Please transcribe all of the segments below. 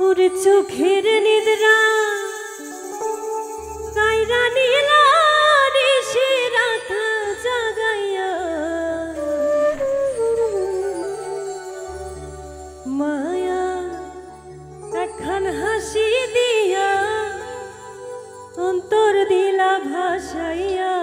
ওরে চোখের নিদ্রা কাইরা নীলা নিশি রাত জাগাইয়া মায়া একখান হাসি দিয়া অন্তর দিলা ভাসাইয়া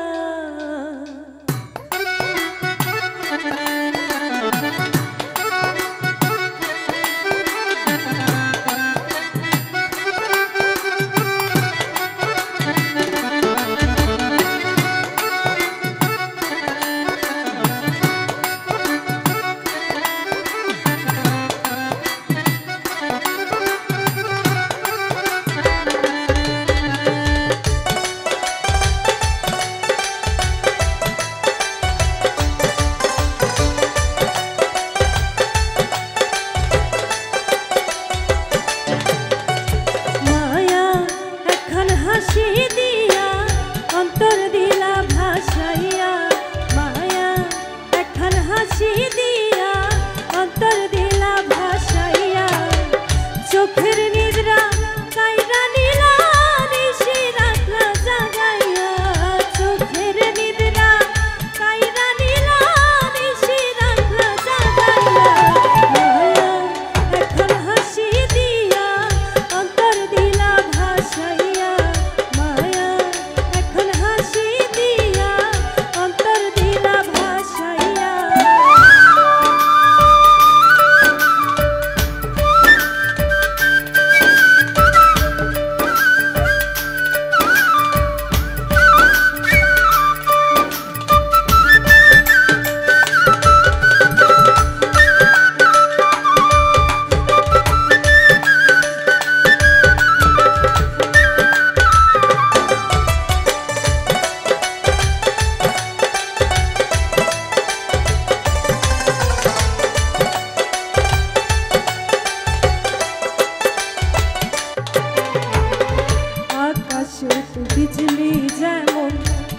बिजली जेमन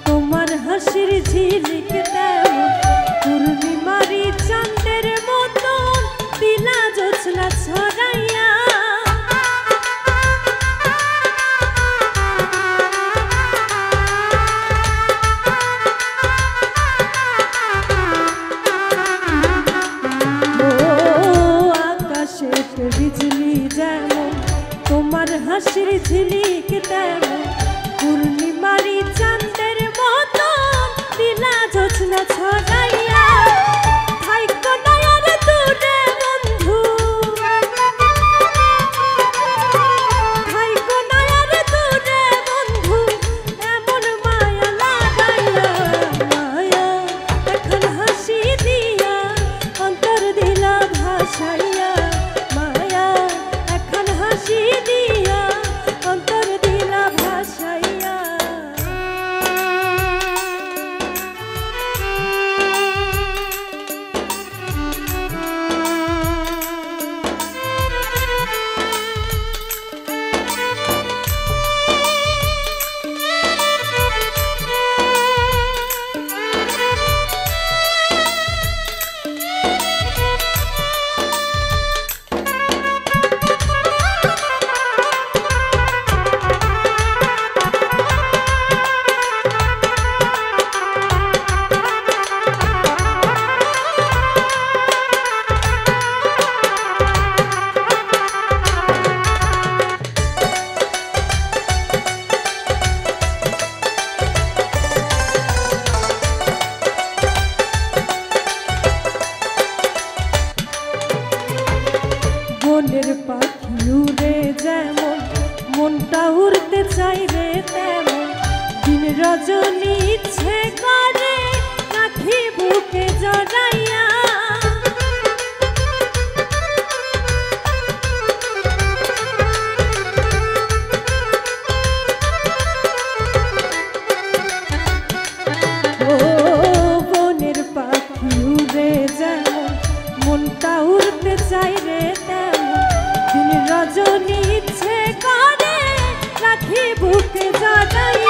तुम्हार हासिर झिलिक तेमन पूर्णिमारी चांदेर मतन दिला जोत्स्ना छड़ाइया आकाशेर बिजली जेमन तुम्हार हासिर झिलिक तेमन पूर्णिमारी चांदेर मतन दिला जोत्स्ना छड़ाइया थाइको नयार दूरे बंधु थाइको नयार दूरे बंधु एमन माया लागाइया माया एखन हासि दिया अंतर दिला भासाइया माया एखन हासि दिया अंतर दिला भासाइया মনের পাখি উড়ে যেমন মনটা উড়তে চাই রে তেমন দিন রজনী ইচ্ছে করে রাখি বুকে জড়াইয়া ও মনের পাখি উড়ে যেমন মনটা উড়তে চাই রে রজনী ইচ্ছে করে রাখি বুকে জড়াইয়া